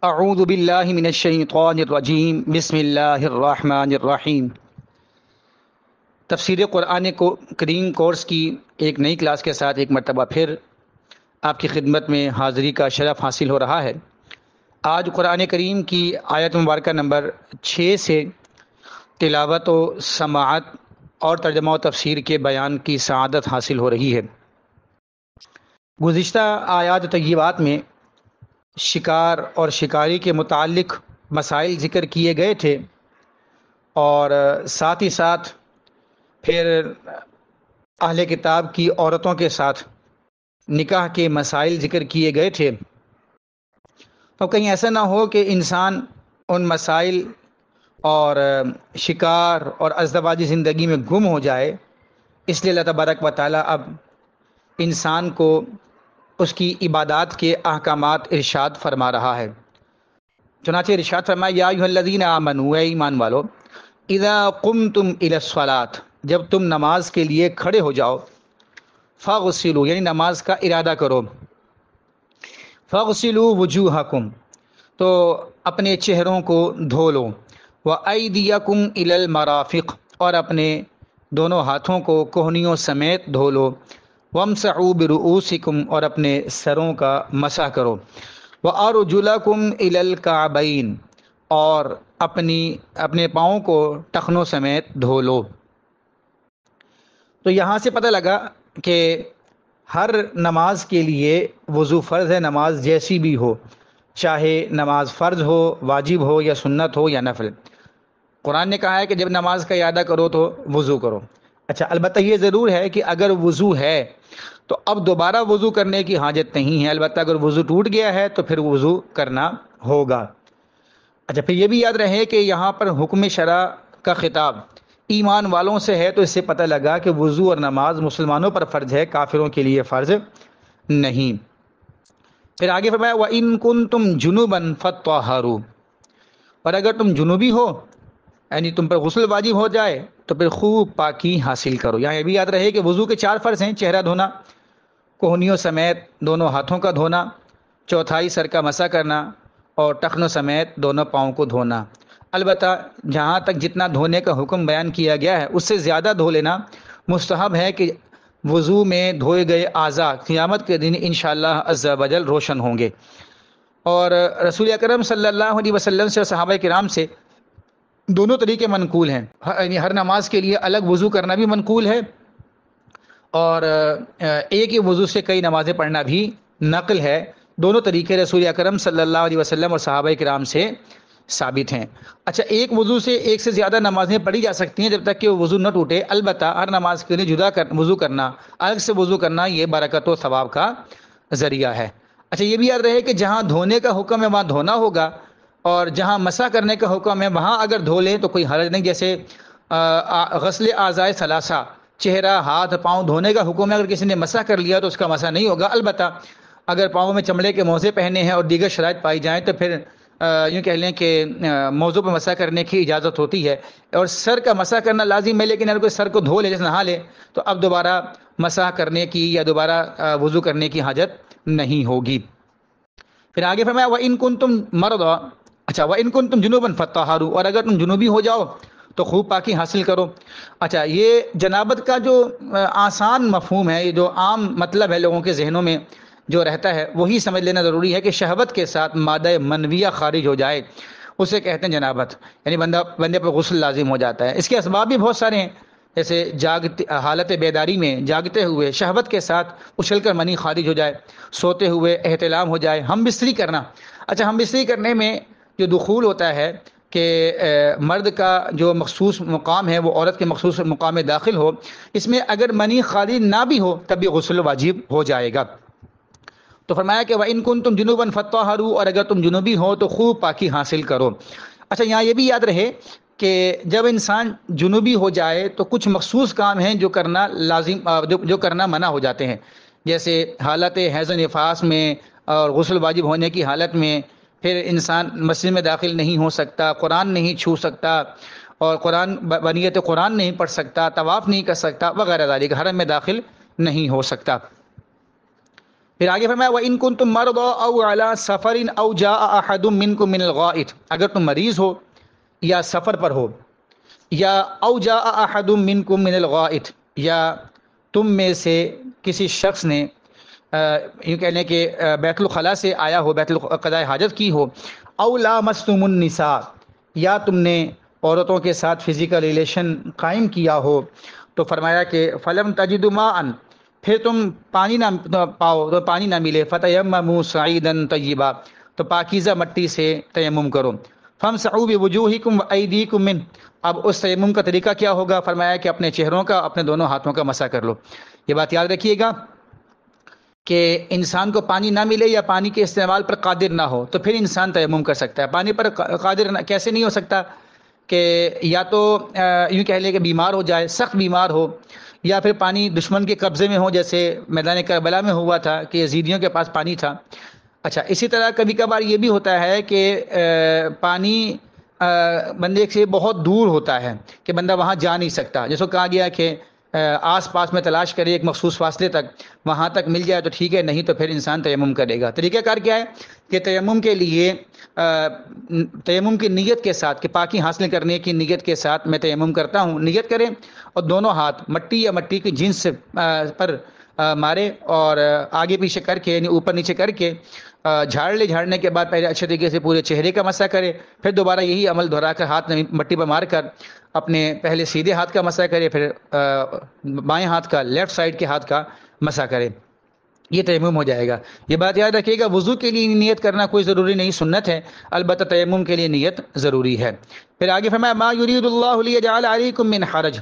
اعوذ باللہ من الشیطان الرجیم بسم اللہ الرحمن الرحیم۔ تفسیر قرآن کریم کورس کی ایک نئی کلاس کے ساتھ ایک مرتبہ پھر آپ کی خدمت میں حاضری کا شرف حاصل ہو رہا ہے۔ آج قرآن کریم کی آیت مبارکہ نمبر 6 سے تلاوت و سماعت اور ترجمہ و تفسیر کے بیان کی سعادت حاصل ہو رہی ہے۔ گزشتہ آیات طیبات میں شکار اور شکاری کے متعلق مسائل ذکر کیے گئے تھے، اور ساتھ ہی ساتھ پھر اہل کتاب کی عورتوں کے ساتھ نکاح کے مسائل ذکر کیے گئے تھے۔ تو کہیں ایسا نہ ہو کہ انسان ان مسائل اور شکار اور ازدواجی زندگی میں گم ہو جائے، اس لیے اللہ تبارک و تعالیٰ اب انسان کو اس کی عبادات کے احکامات ارشاد فرما رہا ہے۔ چنانچہ ارشاد فرمایا، یا ایھا الذین آمنوا، اے ایمان والو، اذا قمتم الی الصلاۃ، جب تم نماز کے لیے کھڑے ہو جاؤ، فاغسلوا یعنی نماز کا ارادہ کرو، فاغسلوا وجوہکم تو اپنے چہروں کو دھو لو، وایدیکم الی المرافق اور اپنے دونوں ہاتھوں کو کوہنیوں سمیت دھو لو، وامسحوا برؤوسکم اور اپنے سروں کا مسح کرو، وارجلکم الی الکعبین اور اپنے پاؤں کو ٹخنوں سمیت دھو لو۔ تو یہاں سے پتہ لگا کہ ہر نماز کے لیے وضو فرض ہے، نماز جیسی بھی ہو، چاہے نماز فرض ہو، واجب ہو یا سنت ہو یا نفل۔ قرآن نے کہا ہے کہ جب نماز کا ارادہ کرو تو وضو کرو۔ اچھا، البتہ یہ ضرور ہے کہ اگر وضو ہے تو اب دوبارہ وضو کرنے کی حاجت نہیں ہے، البتہ اگر وضو ٹوٹ گیا ہے تو پھر وضو کرنا ہوگا۔ اچھا، پھر یہ بھی یاد رہے کہ یہاں پر حکم شرع کا خطاب ایمان والوں سے ہے، تو اس سے پتہ لگا کہ وضو اور نماز مسلمانوں پر فرض ہے، کافروں کے لیے فرض نہیں۔ پھر آگے فرمایا، وَإِن كُنتُمْ جُنُبًا فَطَّهَّرُوا، اور اگر تم جنوبی ہو یعنی تم پر غسل واجب ہو جائے تو پھر خوب پاکی حاصل کرو۔ یہاں یہ بھی یاد رہے کہ وضو کے 4 فرض ہیں: چہرہ دھونا، کوہنیوں سمیت دونوں ہاتھوں کا دھونا، چوتھائی سر کا مسح کرنا، اور ٹخنوں سمیت دونوں پاؤں کو دھونا۔ البتہ جہاں تک جتنا دھونے کا حکم بیان کیا گیا ہے اس سے زیادہ دھو لینا مستحب ہے، کہ وضو میں دھوئے گئے اعضاء قیامت کے دن انشاءاللہ عز و جل روشن ہوں گے۔ اور رسول اکرم صلی اللہ علیہ وسلم سے اور صحابہ کرام سے دونوں طریقے منقول ہیں، یعنی ہر نماز کے لیے الگ وضو کرنا بھی منقول ہے، اور ایک ہی وضو سے کئی نمازیں پڑھنا بھی نقل ہے۔ دونوں طریقے رسول اکرم صلی اللہ علیہ وسلم اور صحابہ کرام سے ثابت ہیں۔ اچھا، ایک وضو سے ایک سے زیادہ نمازیں پڑھی جا سکتی ہیں جب تک کہ وہ وضو نہ ٹوٹے، البتہ ہر نماز کے لیے جدا وضو کرنا، الگ سے وضو کرنا، یہ برکت و ثواب کا ذریعہ ہے۔ اچھا، یہ بھی یاد رہے کہ جہاں دھونے کا حکم ہے وہاں دھونا ہوگا، اور جہاں مسح کرنے کا حکم ہے وہاں اگر دھو لیں تو کوئی حرج نہیں۔ جیسے غسل اعضاء ثلاثہ، چہرہ، ہاتھ، پاؤں دھونے کا حکم ہے، اگر کسی نے مسح کر لیا تو اس کا مسح نہیں ہوگا۔ البتہ اگر پاؤں میں چمڑے کے موزے پہنے ہیں اور دیگر شرائط پائی جائیں تو پھر یوں کہہ لیں کہ موضوع پہ مسح کرنے کی اجازت ہوتی ہے، اور سر کا مسح کرنا لازم ہے، لیکن اگر کوئی سر کو دھو لے، جیسے نہا لے، تو اب دوبارہ مسح کرنے کی یا دوبارہ وضو کرنے کی حاجت نہیں ہوگی۔ پھر آگے فرمایا، وَإِن كُنتُم مَرْضَىٰ، اچھا، وَإِن كُنتُم جُنُوبًا فَطَّهَّرُوا، اور اگر تم جنوبی ہو جاؤ تو خوب پاکی حاصل کرو۔ اچھا، یہ جنابت کا جو آسان مفہوم ہے، یہ جو عام مطلب ہے لوگوں کے ذہنوں میں جو رہتا ہے، وہی سمجھ لینا ضروری ہے کہ شہوت کے ساتھ مادہ منویہ خارج ہو جائے، اسے کہتے ہیں جنابت، یعنی بندے پر غسل لازم ہو جاتا ہے۔ اس کے اسباب بھی بہت سارے ہیں، جیسے حالت بیداری میں جاگتے ہوئے شہوت کے ساتھ اچھل کر منی خارج ہو جائے، سوتے ہوئے احتلام ہو جائے، ہم بستری کرنا۔ اچھا، ہم بستری کرنے میں جو دخول ہوتا ہے کہ مرد کا جو مخصوص مقام ہے وہ عورت کے مخصوص مقام میں داخل ہو، اس میں اگر منی خارج نہ بھی ہو تب بھی غسل واجب ہو جائے گا۔ تو فرمایا کہ وَإِن كُنتُم جُنُوبًا فَطَّهَّرُوا، اور اگر تم جنوبی ہو تو خوب پاکی حاصل کرو۔ اچھا، یہاں یہ بھی یاد رہے کہ جب انسان جنوبی ہو جائے تو کچھ مخصوص کام ہیں جو کرنا لازم، جو کرنا منع ہو جاتے ہیں، جیسے حالت حیض و نفاس میں اور غسل واجب ہونے کی حالت میں پھر انسان مسجد میں داخل نہیں ہو سکتا، قرآن نہیں چھو سکتا، اور بنیت قرآن نہیں پڑھ سکتا، طواف نہیں کر سکتا، وغیرہ ذالک، حرم میں داخل نہیں ہو سکتا۔ پھر آگے فرمایا وَإِن كُنتُم مَرْضَىٰ أَوْ عَلَىٰ سَفَرٍ أَوْ جَاءَ أَحَدٌ مِّنكُم مِّنَ الْغَائِطِ، اگر تم مریض ہو یا سفر پر ہو، یا أَوْ جَاءَ أَحَدٌ مِّنكُم مِّنَ الْغَائِطِ، یا تم میں سے کسی شخص نے یوں کہنے کہ بیت الخلاء سے آیا ہو، بیت القضاء حاجت کی ہو، أَوْ لَامَسْتُمُ النِّسَاءَ، یا تم نے عورتوں کے ساتھ فزیکل ریلیشن قائم کیا ہو، تو فرمایا کہ فَلَمْ تَجِدُوا مَاءً، پھر تم پانی نہ پاؤ، تو پانی نہ ملے، فَتَيَمَّمُوا صَعِيدًا طَيِّبًا، تو پاکیزہ مٹی سے تیمم کرو، فَامْسَحُوا بِوُجُوهِكُمْ وَأَيْدِيكُمْ مِنْهُ، اب اس تیمم کا طریقہ کیا ہوگا؟ فرمایا کہ اپنے چہروں کا، اپنے دونوں ہاتھوں کا مسح کر لو۔ یہ بات یاد رکھیے گا کہ انسان کو پانی نہ ملے یا پانی کے استعمال پر قادر نہ ہو تو پھر انسان تیمم کر سکتا ہے۔ پانی پر قادر کیسے نہیں ہو سکتا؟ کہ یا تو یوں کہہ لیں کہ بیمار ہو جائے، سخت بیمار ہو، یا پھر پانی دشمن کے قبضے میں ہو، جیسے میدان کربلا میں ہوا تھا کہ یزیدیوں کے پاس پانی تھا۔ اچھا، اسی طرح کبھی کبھار یہ بھی ہوتا ہے کہ پانی بندے سے بہت دور ہوتا ہے کہ بندہ وہاں جا نہیں سکتا، جس کو کہا گیا کہ آس پاس میں تلاش کرے ایک مخصوص فاصلے تک، وہاں تک مل جائے تو ٹھیک ہے، نہیں تو پھر انسان تیمم کرے گا۔ طریقہ کار کیا ہے کہ تیمم کے لیے تیمم کی نیت کے ساتھ، کہ پاکی حاصل کرنے کی نیت کے ساتھ میں تیمم کرتا ہوں، نیت کریں اور دونوں ہاتھ مٹی یا مٹی کی جنس پر مارے اور آگے پیچھے کر کے، یعنی اوپر نیچے کر کے جھاڑ لے۔ جھاڑنے کے بعد پہلے اچھے طریقے سے پورے چہرے کا مسح کرے، پھر دوبارہ یہی عمل دہرا کر ہاتھ مٹی پر مار کر اپنے پہلے سیدھے ہاتھ کا مسح کرے، پھر بائیں ہاتھ کا، لیفٹ سائڈ کے ہاتھ کا مسح کرے، یہ تیمم ہو جائے گا۔ یہ بات یاد رکھیے گا، وضو کے لیے نیت کرنا کوئی ضروری نہیں، سنت ہے، البتہ تیمم کے لیے نیت ضروری ہے۔ پھر آگے فرمایا ما یرید اللہ لیجعل علیکم من حرج،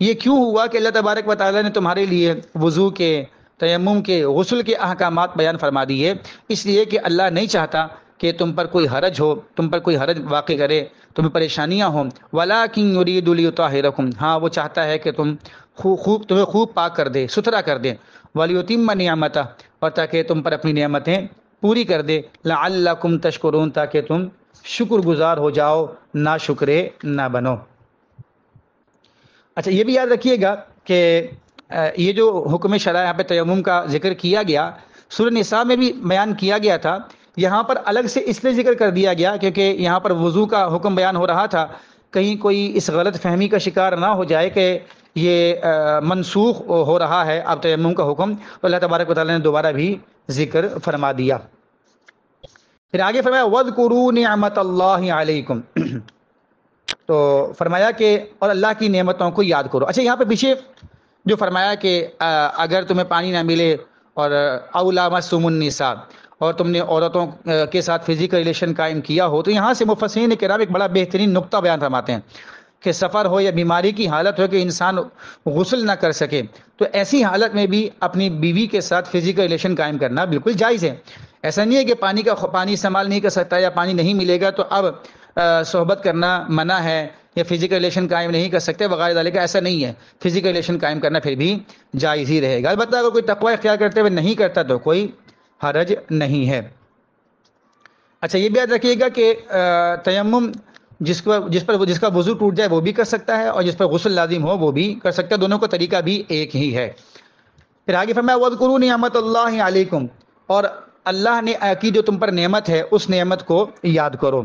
یہ کیوں ہوا کہ اللہ تبارک و تعالیٰ نے تمہارے لیے وضو کے، تیمم کے، غسل کے احکامات بیان فرما دیے، اس لیے کہ اللہ نہیں چاہتا کہ تم پر کوئی حرج ہو، تم پر کوئی حرج واقع کرے، تمہیں پریشانیاں ہوں، ولکن یرید لیطہرکم، ہاں وہ چاہتا ہے کہ تمہیں خوب پاک کر دے، ستھرا کر دے، ولیتم نعمتہ، اور تاکہ تم پر اپنی نعمتیں پوری کر دے، لعلکم تشکرون، تاکہ تم شکر گزار ہو جاؤ، ناشکرے نہ بنو۔ اچھا، یہ بھی یاد رکھیے گا کہ یہ جو حکم شرع یہاں پہ تیمم کا ذکر کیا گیا، سورہ نساء میں بھی بیان کیا گیا تھا، یہاں پر الگ سے اس لیے ذکر کر دیا گیا کیونکہ یہاں پر وضو کا حکم بیان ہو رہا تھا، کہیں کوئی اس غلط فہمی کا شکار نہ ہو جائے کہ یہ منسوخ ہو رہا ہے اب تیمم کا حکم، تو اللہ تبارک و تعالیٰ نے دوبارہ بھی ذکر فرما دیا۔ پھر آگے فرمایا وَاذْكُرُوا نِعْمَتَ اللَّهِ عَلَيْكُمْ، تو فرمایا کہ اور اللہ کی نعمتوں کو یاد کرو۔ اچھا، یہاں پہ پیچھے جو فرمایا کہ اگر تمہیں پانی نہ ملے اور أَوْ لَامَسْتُمُ النِّسَاءَ، اور تم نے عورتوں کے ساتھ فزیکل ریلیشن قائم کیا ہو، تو یہاں سے مفسرین کرام ایک بڑا بہترین نقطہ بیان فرماتے ہیں کہ سفر ہو یا بیماری کی حالت ہو کہ انسان غسل نہ کر سکے، تو ایسی حالت میں بھی اپنی بیوی کے ساتھ فزیکل ریلیشن قائم کرنا بالکل جائز ہے۔ ایسا نہیں ہے کہ پانی استعمال نہیں کر سکتا یا پانی نہیں ملے گا تو اب صحبت کرنا منع ہے یا فزیکل ریلیشن قائم نہیں کر سکتے وغیرہ ذالک، ایسا نہیں ہے، فزیکل ریلیشن قائم کرنا پھر بھی جائز ہی رہے گا، البتہ اگر کوئی تقوی اختیار کرتے ہوئے نہیں کرتا تو کوئی حرج نہیں ہے۔ اچھا، یہ بھی یاد رکھیے گا کہ تیمم جس کا وضو ٹوٹ جائے وہ بھی کر سکتا ہے، اور جس پر غسل لازم ہو وہ بھی کر سکتا ہے، دونوں کا طریقہ بھی ایک ہی ہے۔ پھر آگے فرمایا وَاذْكُرُوا نِعْمَتَ اللَّهِ عَلَيْكُمْ، اور اللہ نے کی جو تم پر نعمت ہے اس نعمت کو یاد کرو،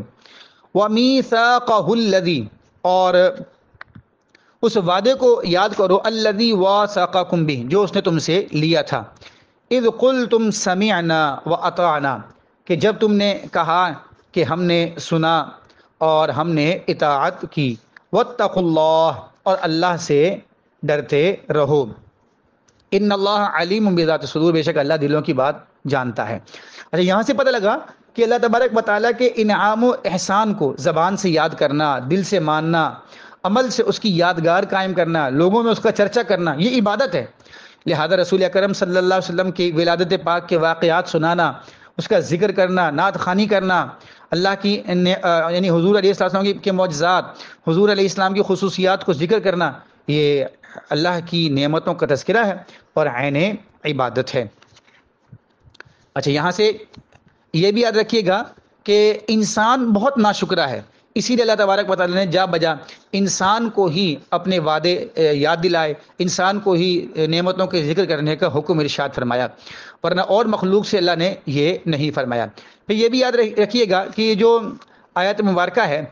وَمِيثَاقَهُ الَّذِي، اور اس وعدے کو یاد کرو، الَّذِي وَاثَقَكُم بِهِ، جو اس نے تم سے لیا تھا، اِذْ قُلْتُمْ سَمِعْنَا وَأَطَعْنَا، کہ جب تم نے کہا کہ ہم نے سنا اور ہم نے اطاعت کی، وَاتَّقُوا اللَّهَ، اور اللہ سے ڈرتے رہو، ان اللہ علیم بذات الصدور، بے شک اللہ دلوں کی بات جانتا ہے۔ اچھا، یہاں سے پتہ لگا کہ اللہ تبارک و تعالیٰ کے انعام و احسان کو زبان سے یاد کرنا، دل سے ماننا، عمل سے اس کی یادگار قائم کرنا، لوگوں میں اس کا چرچا کرنا، یہ عبادت ہے۔ لہذا رسول اکرم صلی اللہ علیہ وسلم کی ولادت پاک کے واقعات سنانا، اس کا ذکر کرنا، نعت خوانی کرنا، اللہ کی یعنی حضور علیہ السلام کے معجزات، حضور علیہ السلام کی خصوصیات کو ذکر کرنا، یہ اللہ کی نعمتوں کا تذکرہ ہے اور عین عبادت ہے۔ اچھا، یہاں سے یہ بھی یاد رکھیے گا کہ انسان بہت ناشکرا ہے اسی لیے اللہ تبارک و تعالیٰ نے جا بجا انسان کو ہی اپنے وعدے یاد دلائے، انسان کو ہی نعمتوں کے ذکر کرنے کا حکم ارشاد فرمایا، ورنہ اور مخلوق سے اللہ نے یہ نہیں فرمایا۔ پھر یہ بھی یاد رکھیے گا کہ یہ جو آیت مبارکہ ہے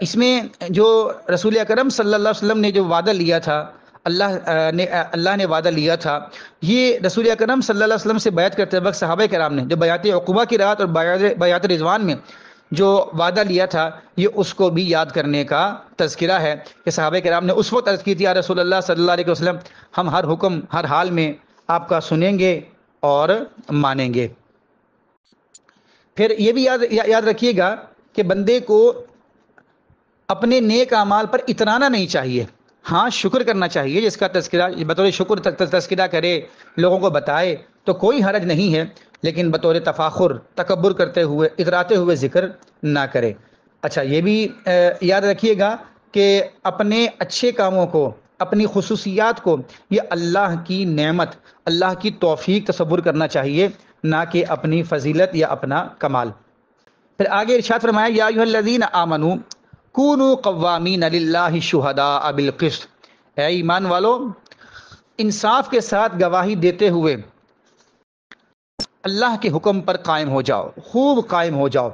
اس میں جو رسول اکرم صلی اللہ علیہ وسلم نے جو وعدہ لیا تھا، اللہ نے وعدہ لیا تھا، یہ رسول اکرم صلی اللہ علیہ وسلم سے بیعت کرتے وقت صحابہ کرام نے جو بیعت عقبہ کی رات اور بیعت رضوان میں جو وعدہ لیا تھا، یہ اس کو بھی یاد کرنے کا تذکرہ ہے کہ صحابہ کرام نے اس وقت عرض کی تھی یا رسول اللہ صلی اللہ علیہ وسلم ہم ہر حکم ہر حال میں آپ کا سنیں گے اور مانیں گے۔ پھر یہ بھی یاد رکھیے گا کہ بندے کو اپنے نیک اعمال پر اترانا نہیں چاہیے، ہاں شکر کرنا چاہیے، جس کا تذکرہ بطور شکر تذکرہ کرے، لوگوں کو بتائے تو کوئی حرج نہیں ہے، لیکن بطور تفاخر تکبر کرتے ہوئے اتراتے ہوئے ذکر نہ کرے۔ اچھا یہ بھی یاد رکھیے گا کہ اپنے اچھے کاموں کو، اپنی خصوصیات کو یہ اللہ کی نعمت، اللہ کی توفیق تصور کرنا چاہیے، نہ کہ اپنی فضیلت یا اپنا کمال۔ پھر آگے ارشاد فرمایا یا ایھا الذین آمنوا کونوا قوامین للہ شہداء بالقسط، اے ایمان والو انصاف کے ساتھ گواہی دیتے ہوئے اللہ کے حکم پر قائم ہو جاؤ، خوب قائم ہو جاؤ۔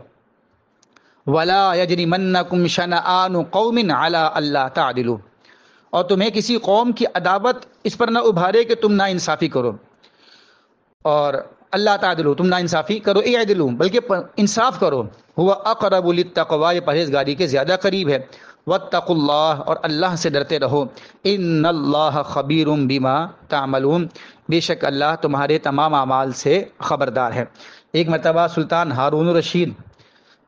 ولا یجرمنکم شنآن قوم علی الا تعدلوا، اور تمہیں کسی قوم کی عداوت اس پر نہ ابھارے کہ تم نا انصافی کرو، اور اللہ تعدلوا تم نا انصافی کرو، اعدلوا بلکہ انصاف کرو، ہوا اقرب للتقوی یہ پرہیزگاری کے زیادہ قریب ہے، واتقوا اللہ اور اللہ سے ڈرتے رہو، ان اللہ خبیر بما تعملون بے شک اللہ تمہارے تمام اعمال سے خبردار ہے۔ ایک مرتبہ سلطان ہارون الرشید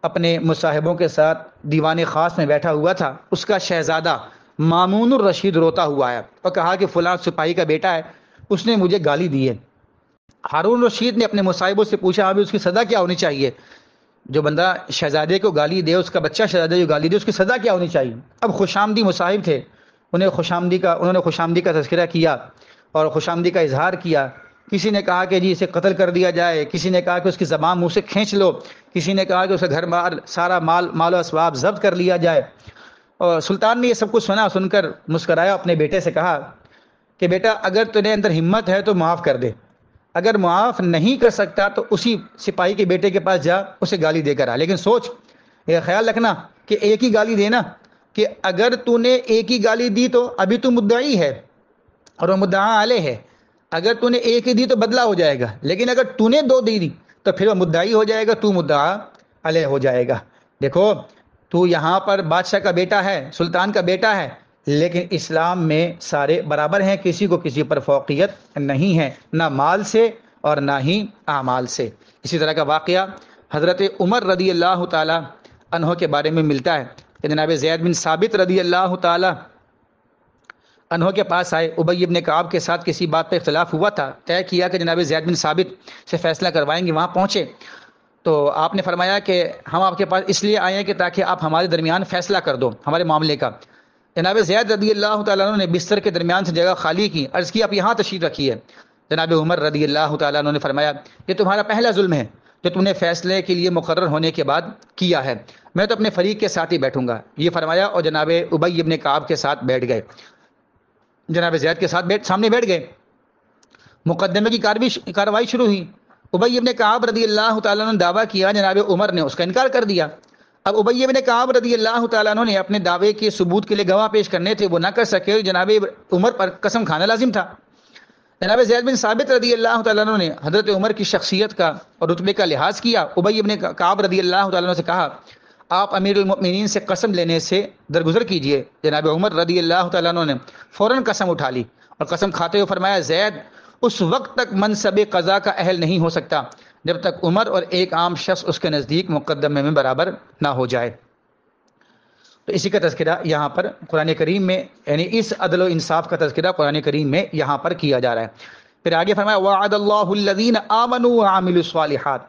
اپنے مصاحبوں کے ساتھ دیوان خاص میں بیٹھا ہوا تھا، اس کا شہزادہ مامون الرشید روتا ہوا آیا اور کہا کہ فلاں سپاہی کا بیٹا ہے، اس نے مجھے گالی دی ہے۔ ہارون الرشید نے اپنے مصاحبوں سے پوچھا ابھی اس کی سزا کیا ہونی چاہیے؟ جو بندہ شہزادے کو گالی دے، اس کا بچہ شہزادے کو گالی دے، اس کی سزا کیا ہونی چاہیے؟ اب خوشامدی مصاحب تھے، انہوں نے خوشامدی کا تذکرہ کیا اور خوشامدی کا اظہار کیا۔ کسی نے کہا کہ جی اسے قتل کر دیا جائے، کسی نے کہا کہ اس کی زبان منہ سے کھینچ لو، کسی نے کہا کہ اسے گھر بار سارا مال و اسباب ضبط کر لیا جائے۔ اور سلطان نے یہ سب کچھ سن کر مسکرایا، اپنے بیٹے سے کہا کہ بیٹا اگر تیرے اندر ہمت ہے تو معاف کر دے، اگر معاف نہیں کر سکتا تو اسی سپاہی کے بیٹے کے پاس جا، اسے گالی دے کر آ، لیکن سوچ یہ خیال رکھنا کہ ایک ہی گالی دینا، کہ اگر تو نے ایک ہی گالی دی تو ابھی تو مدعی ہے اور وہ مدعا علیہ ہے، اگر تو نے ایک ہی دی تو بدلہ ہو جائے گا، لیکن اگر تو نے دو دی تو پھر وہ مدعی ہو جائے گا، تو مدعا علیہ ہو جائے گا۔ دیکھو تو یہاں پر بادشاہ کا بیٹا ہے، سلطان کا بیٹا ہے، لیکن اسلام میں سارے برابر ہیں، کسی کو کسی پر فوقیت نہیں ہے، نہ مال سے اور نہ ہی اعمال سے۔ اسی طرح کا واقعہ حضرت عمر رضی اللہ تعالی عنہ کے بارے میں ملتا ہے کہ جناب زید بن ثابت رضی اللہ تعالی عنہ کے پاس آئے، ابی بن کعب کے ساتھ کسی بات پہ اختلاف ہوا تھا، طے کیا کہ جناب زید بن ثابت سے فیصلہ کروائیں گے، وہاں پہنچے تو آپ نے فرمایا کہ ہم آپ کے پاس اس لیے آئے ہیں کہ تاکہ آپ ہمارے درمیان فیصلہ کر دو ہمارے معاملے کا۔ جناب زید رضی اللہ تعالیٰ عنہ نے بستر کے درمیان سے جگہ خالی کی، عرض کی آپ یہاں تشریف رکھیے۔ جناب عمر رضی اللہ تعالیٰ عنہ نے فرمایا یہ تمہارا پہلا ظلم ہے جو تم نے فیصلے کے لیے مقرر ہونے کے بعد کیا ہے، میں تو اپنے فریق کے ساتھ ہی بیٹھوں گا، یہ فرمایا اور جناب ابی بن کعب کے ساتھ بیٹھ گئے، جناب زید کے ساتھ سامنے بیٹھ گئے۔ مقدمے کی کارروائی شروع ہوئی۔ ابی بن کعب رضی اللہ تعالیٰ عنہ نے دعویٰ کیا، جناب عمر نے اس کا انکار کر دیا۔ اب ابی بن کعب رضی اللہ تعالیٰ عنہ نے اپنے دعوے کے ثبوت کے لیے گواہ پیش کرنے تھے، وہ نہ کر سکے، جناب عمر پر قسم کھانا لازم تھا۔ جناب زید بن ثابت رضی اللہ تعالیٰ عنہ نے حضرت عمر کی شخصیت کا اور رتبے کا لحاظ کیا، ابی بن کعب رضی اللہ تعالیٰ عنہ سے کہا آپ امیر المؤمنین سے قسم لینے سے درگزر کیجئے۔ جناب عمر رضی اللہ تعالیٰ عنہ نے فوراً قسم اٹھا لی اور قسم کھاتے ہوئے فرمایا زید اس وقت تک منصب قضا کا اہل نہیں ہو سکتا جب تک عمر اور ایک عام شخص اس کے نزدیک مقدمے میں برابر نہ ہو جائے۔ تو اسی کا تذکرہ یہاں پر قرآن کریم میں، یعنی اس عدل و انصاف کا تذکرہ قرآن کریم میں یہاں پر کیا جا رہا ہے۔ پھر آگے فرمایا وعد اللہ الذین آمنوا وعملوا الصالحات،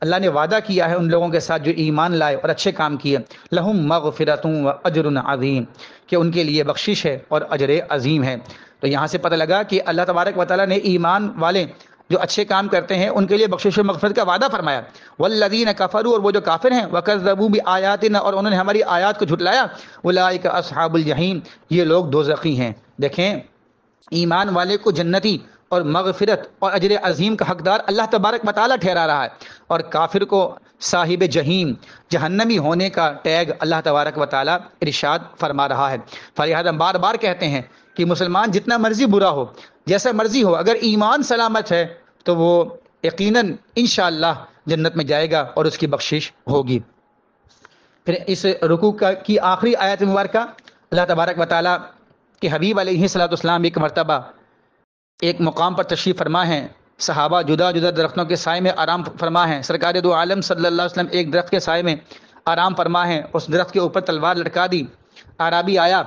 اللہ نے وعدہ کیا ہے ان لوگوں کے ساتھ جو ایمان لائے اور اچھے کام کیے، لہم مغفرۃ واجر عظیم، کہ ان کے لیے بخشش ہے اور اجر عظیم ہے۔ تو یہاں سے پتہ لگا کہ اللہ تبارک و تعالیٰ نے ایمان والے جو اچھے کام کرتے ہیں ان کے لیے بخشش و مغفرت کا وعدہ فرمایا. والذین کفروا، اور وہ جو کافر ہیں، وکذبوا بآیاتنا، اور انہوں نے ہماری آیات کو جھٹلایا، اولئک اصحاب الجحیم، یہ لوگ دوزخی ہیں. دیکھیں، ایمان والے کو جنتی اور مغفرت اور اجر عظیم کا حقدار اللہ تبارک و تعالیٰ ٹھہرا رہا ہے، اور کافر کو صاحب جہیم، جہنمی ہونے کا ٹیگ اللہ تبارک و تعالیٰ ارشاد فرما رہا ہے. فلہذا بار بار کہتے ہیں کہ مسلمان جتنا مرضی برا ہو، جیسا مرضی ہو، اگر ایمان سلامت ہے تو وہ یقیناً انشاءاللہ جنت میں جائے گا اور اس کی بخشش ہوگی. پھر اس رکوع کی آخری آیت مبارکہ، اللہ تبارک و تعالیٰ کہ حبیب علیہ الصلوۃ والسلام ایک مرتبہ ایک مقام پر تشریف فرما ہیں، صحابہ جدا جدا درختوں کے سائے میں آرام فرما ہیں، سرکار دو عالم صلی اللہ علیہ وسلم ایک درخت کے سائے میں آرام فرما ہیں، اس درخت کے اوپر تلوار لٹکا دی. اعرابی آیا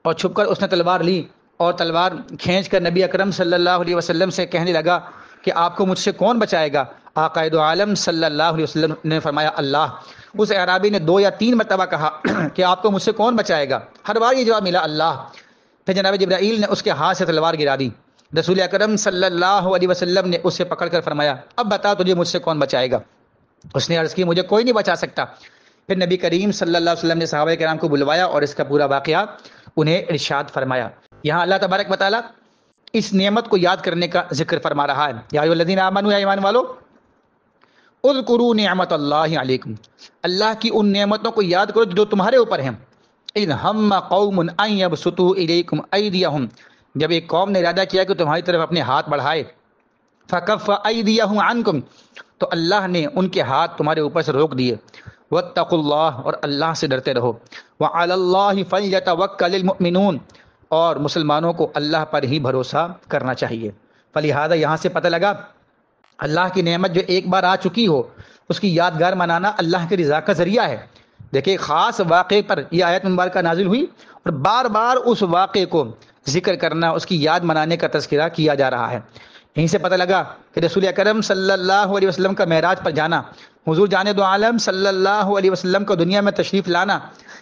اور چھپ کر اس نے تلوار لی اور تلوار کھینچ کر نبی اکرم صلی اللہ علیہ وسلم سے کہنے لگا کہ آپ کو مجھ سے کون بچائے گا؟ آقا دو عالم صلی اللہ علیہ وسلم نے فرمایا اللہ. اس اعرابی نے 2 یا 3 مرتبہ کہا کہ آپ کو مجھ سے کون بچائے گا؟ ہر بار یہ جواب ملا اللہ. پھر جناب جبرائیل نے اس کے ہاتھ سے تلوار گرا دی. رسول اکرم صلی اللہ علیہ وسلم نے اسے پکڑ کر فرمایا اب بتا تجھے مجھ سے کون بچائے گا؟ اس نے عرض کی مجھے کوئی نہیں بچا سکتا. پھر نبی کریم صلی اللہ علیہ وسلم نے صحابہ کرام کو بلوایا اور اس کا پورا واقعہ انہیں ارشاد فرمایا. یہاں اللہ تبارک و تعالیٰ اس نعمت کو یاد کرنے کا ذکر فرما رہا ہے. یا ایھا الذین آمنوا، یا ایمان والو، اذکروا نعمت اللہ علیکم، اللہ کی ان نعمتوں کو یاد کرو جو تمہارے اوپر ہیں. اذ ہم قوم ان یبسطوا الیکم ایدیہم، جب ایک قوم نے ارادہ کیا کہ تمہاری طرف اپنے ہاتھ بڑھائے، فکف ایدیہم عنکم، تو اللہ نے ان کے ہاتھ تمہارے اوپر سے روک دیے. واتقوا اللہ، اور اللہ سے ڈرتے رہو. وعلی اللہ فلیتوکل المؤمنون، اور مسلمانوں کو اللہ پر ہی بھروسہ کرنا چاہیے. فلہذا یہاں سے پتہ لگا اللہ کی نعمت جو ایک بار آ چکی ہو اس کی یادگار منانا اللہ کی رضا کا ذریعہ ہے. دیکھیں خاص واقعے پر یہ آیت مبارکہ نازل ہوئی اور بار بار اس واقعے کو ذکر کرنا، اس کی یاد منانے کا تذکرہ کیا جا رہا ہے. یہیں سے پتہ لگا کہ رسول اکرم صلی اللہ علیہ وسلم کا معراج پر جانا، حضور جان دو عالم صلی اللہ علیہ وسلم کو دنیا میں تشریف لانا،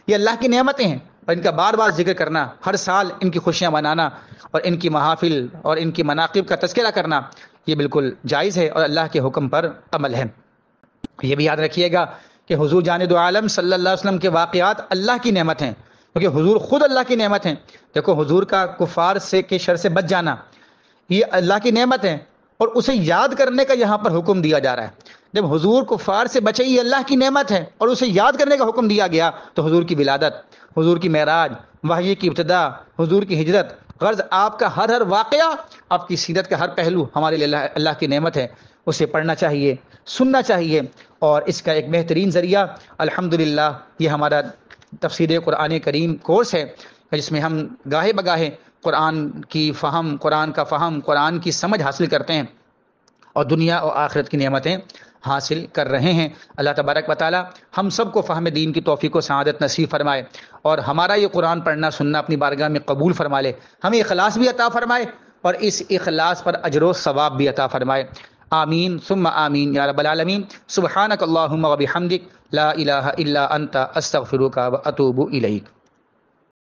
یہ اللہ کی نعمتیں ہیں اور ان کا بار بار ذکر کرنا، ہر سال ان کی خوشیاں منانا اور ان کی محافل اور ان کی مناقب کا تذکرہ کرنا، یہ بالکل جائز ہے اور اللہ کے حکم پر عمل ہے. یہ بھی یاد رکھیے گا کہ حضور جان دو عالم صلی اللہ علیہ وسلم کے واقعات اللہ کی نعمت ہیں، کیونکہ حضور خود اللہ کی نعمت ہیں. دیکھو حضور کا کفار سے کے شر سے بچ جانا یہ اللہ کی نعمت ہے اور اسے یاد کرنے کا یہاں پر حکم دیا جا رہا ہے. جب حضور کفار سے بچے یہ اللہ کی نعمت ہے اور اسے یاد کرنے کا حکم دیا گیا تو حضور کی ولادت، حضور کی معراج، وحی کی ابتدا، حضور کی ہجرت، غرض آپ کا ہر واقعہ، آپ کی سیرت کا ہر پہلو ہمارے لیے اللہ کی نعمت ہے. اسے پڑھنا چاہیے، سننا چاہیے، اور اس کا ایک بہترین ذریعہ الحمدللہ یہ ہمارا تفسیر قرآن کریم کورس ہے جس میں ہم گاہے بگاہے قرآن کی فہم، قرآن کا فہم، قرآن کی سمجھ حاصل کرتے ہیں اور دنیا اور آخرت کی نعمتیں حاصل کر رہے ہیں. اللہ تبارک و تعالی ہم سب کو فہم دین کی توفیق و سعادت نصیب فرمائے اور ہمارا یہ قرآن پڑھنا سننا اپنی بارگاہ میں قبول فرما لے. ہمیں اخلاص بھی عطا فرمائے اور اس اخلاص پر اجر و ثواب بھی عطا فرمائے. آمین ثم آمین یا رب العالمین. سبحانک اللہم و بحمدک، لا الہ الا انت، استغفرک و اتوب الیک.